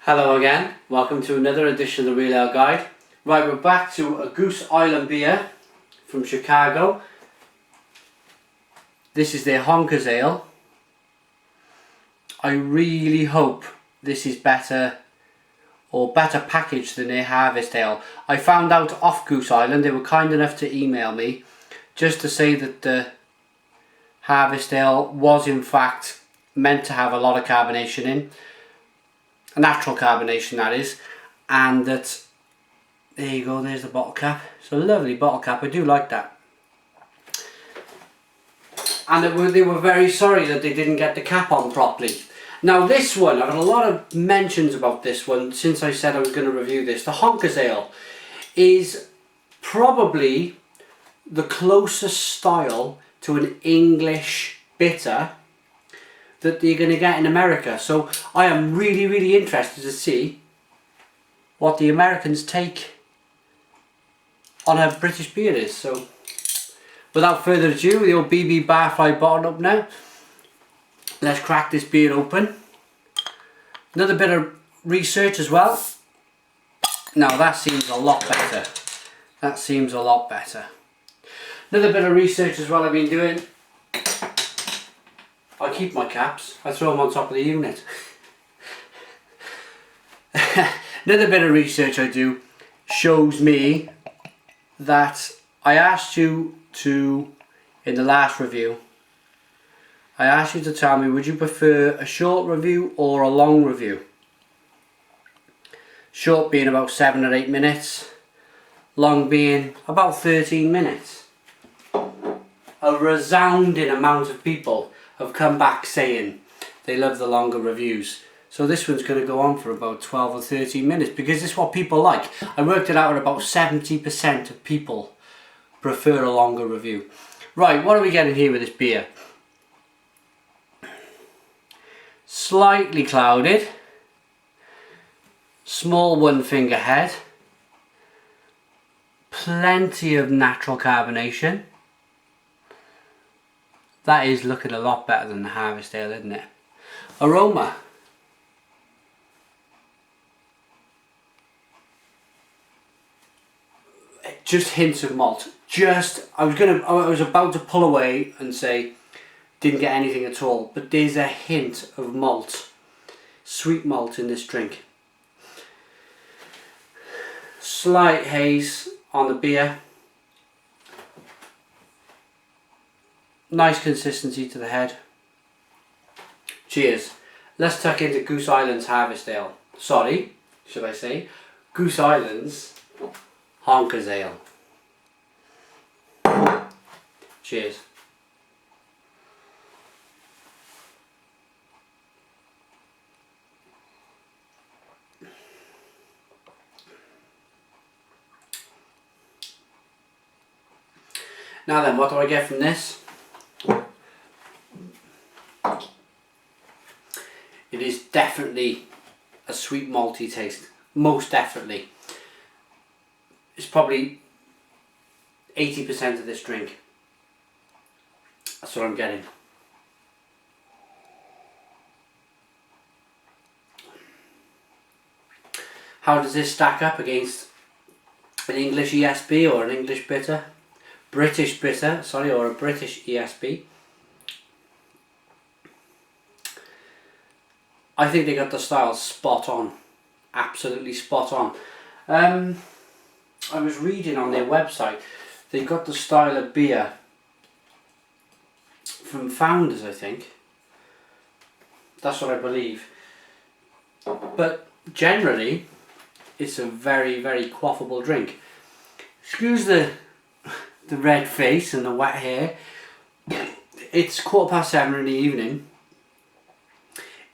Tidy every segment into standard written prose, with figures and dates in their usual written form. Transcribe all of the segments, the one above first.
Hello again, welcome to another edition of the Real Ale Guide. Right, we're back to a Goose Island beer from Chicago. This is their Honkers Ale. I really hope this is better packaged than their Harvest Ale. I found out off Goose Island, they were kind enough to email me just to say that the Harvest Ale was in fact meant to have a lot of carbonation in. A natural carbonation, that is, and that, there you go, there's the bottle cap. It's a lovely bottle cap, I do like that. And they were very sorry that they didn't get the cap on properly. Now this one, I've had a lot of mentions about this one since I said I was going to review this. The Honkers Ale is probably the closest style to an English bitter that you're going to get in America. So I am really interested to see what the Americans take on a British beer is. So without further ado, the old BB Barfly bottle up now. Let's crack this beer open. Another bit of research as well. Now that seems a lot better. That seems a lot better. Another bit of research as well I've been doing. I keep my caps, I throw them on top of the unit. Another bit of research I do shows me that I asked you to, in the last review, I asked you to tell me, would you prefer a short review or a long review? Short being about 7 or 8 minutes, long being about 13 minutes. A resounding amount of people have come back saying they love the longer reviews. So this one's going to go on for about 12 or 13 minutes because it's what people like. I worked it out at about 70% of people prefer a longer review. Right, what are we getting here with this beer? Slightly clouded, small one finger head, plenty of natural carbonation. That is looking a lot better than the Harvest Ale, isn't it? Aroma. Just hints of malt. I was about to pull away and say didn't get anything at all, but there's a hint of malt. Sweet malt in this drink. Slight haze on the beer. Nice consistency to the head. Cheers. Let's tuck into Goose Island's Harvest Ale. Sorry, should I say Goose Island's Honkers Ale. Cheers. Now then, what do I get from this? It is definitely a sweet malty taste, most definitely. It's probably 80% of this drink. That's what I'm getting. How does this stack up against an English ESB or an English bitter? British bitter, sorry, or a British ESB? I think they got the style spot on, absolutely spot on. I was reading on their website, they got the style of beer from Founders, I think. That's what I believe. But generally, it's a very quaffable drink. Excuse the red face and the wet hair. It's 7:15 in the evening.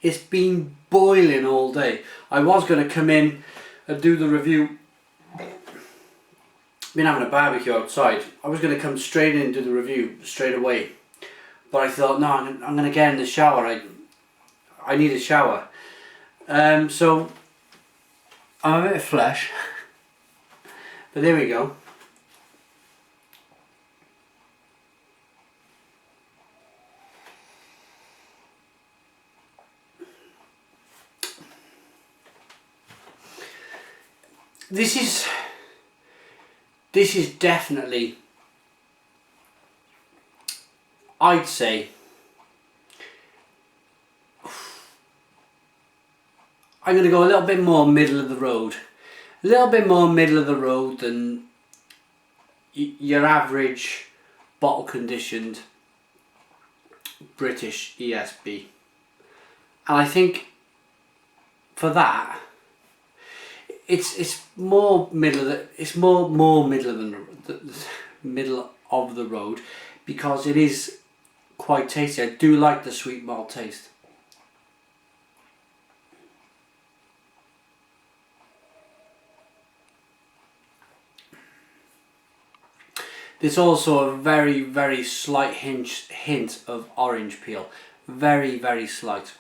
It's been boiling all day. I was going to come in and do the review. Been having a barbecue outside. I was going to come straight in and do the review straight away. But I thought, no, I'm going to get in the shower. I need a shower. So I'm a bit flush. But there we go. This is definitely, I'd say, I'm going to go a little bit more middle of the road. A little bit more middle of the road than your average bottle conditioned British ESB. And I think for that, it's more middle of the, it's more middle of the middle of the road, because it is quite tasty. I do like the sweet malt taste. There's also a very, very slight hint of orange peel. Very, very slight.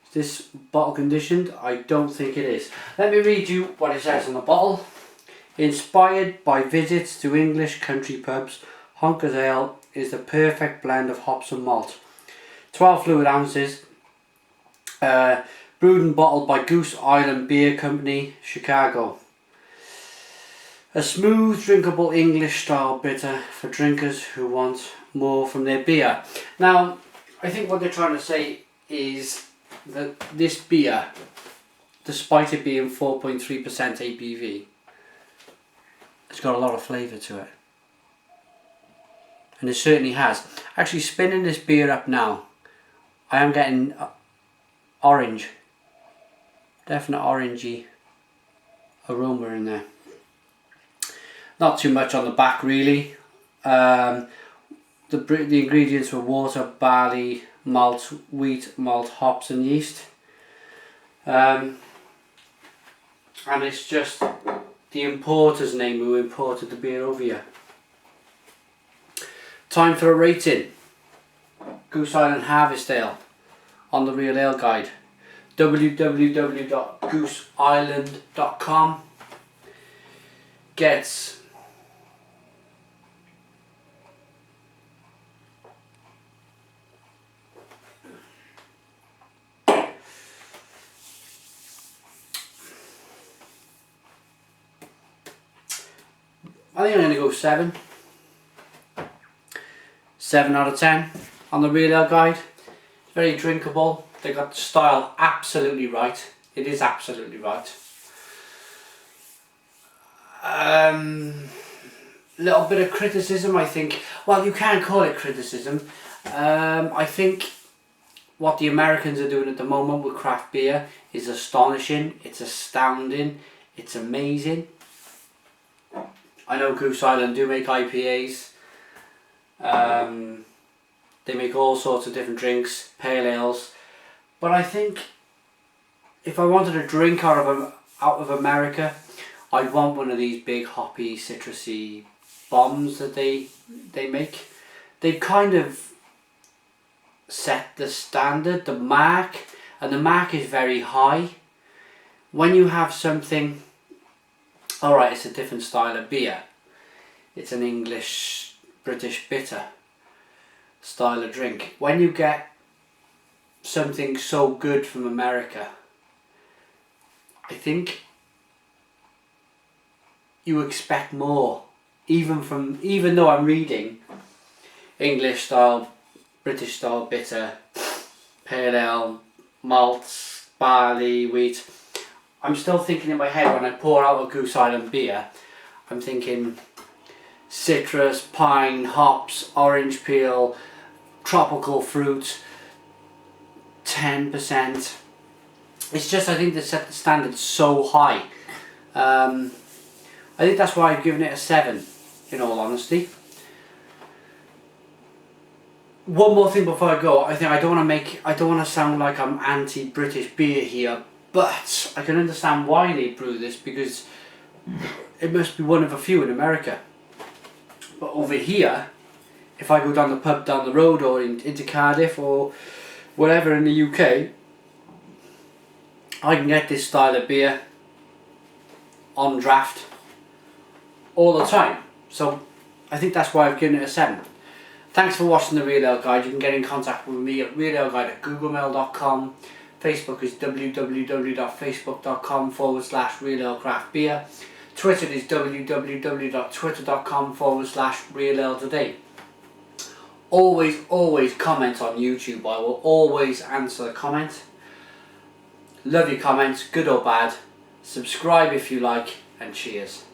Is this bottle conditioned? I don't think it is. Let me read you what it says on the bottle. Inspired by visits to English country pubs, Honkers Ale is the perfect blend of hops and malt. 12 fluid ounces. Brewed and bottled by Goose Island Beer Company, Chicago. A smooth, drinkable English style bitter for drinkers who want more from their beer. Now, I think what they're trying to say is that this beer, despite it being 4.3% ABV, it's got a lot of flavour to it. And it certainly has. Actually, spinning this beer up now, I am getting orange. Definite orangey aroma in there. Not too much on the back really. The ingredients were water, barley, malt, wheat, malt, hops and yeast. And it's just the importer's name who imported the beer over here. Time for a rating. Goose Island Harvest Ale on the Real Ale Guide. www.gooseisland.com gets I think I'm going to go 7. 7 out of 10 on the Real Ale Guide. It's very drinkable. They got the style absolutely right. It is absolutely right. Little bit of criticism, I think. Well, you can't call it criticism. I think what the Americans are doing at the moment with craft beer is astonishing. It's astounding. It's amazing. I know Goose Island do make IPAs. They make all sorts of different drinks, pale ales. But I think if I wanted a drink out of America, I'd want one of these big hoppy, citrusy bombs that they make. They've kind of set the standard, the mark, and the mark is very high. When you have something, alright, it's a different style of beer. It's an English, British bitter style of drink. When you get something so good from America, I think you expect more. Even though I'm reading English style, British style bitter, pale ale, malts, barley, wheat, I'm still thinking in my head when I pour out a Goose Island beer, I'm thinking citrus, pine, hops, orange peel, tropical fruit, 10%. It's just, I think they set the standard so high. I think that's why I've given it a 7, in all honesty. One more thing before I go. I think I don't want to sound like I'm anti-British beer here, but I can understand why they brew this, because it must be one of a few in America. But over here, if I go down the pub down the road or into Cardiff or wherever in the UK, I can get this style of beer on draft all the time. So I think that's why I've given it a 7. Thanks for watching the Real Ale Guide. You can get in contact with me at realaleguide@googlemail.com. Facebook is www.facebook.com/realaleCraftBeer. Twitter is www.twitter.com/realaletoday. Always comment on YouTube. I will always answer a comment. Love your comments, good or bad. Subscribe if you like, and cheers.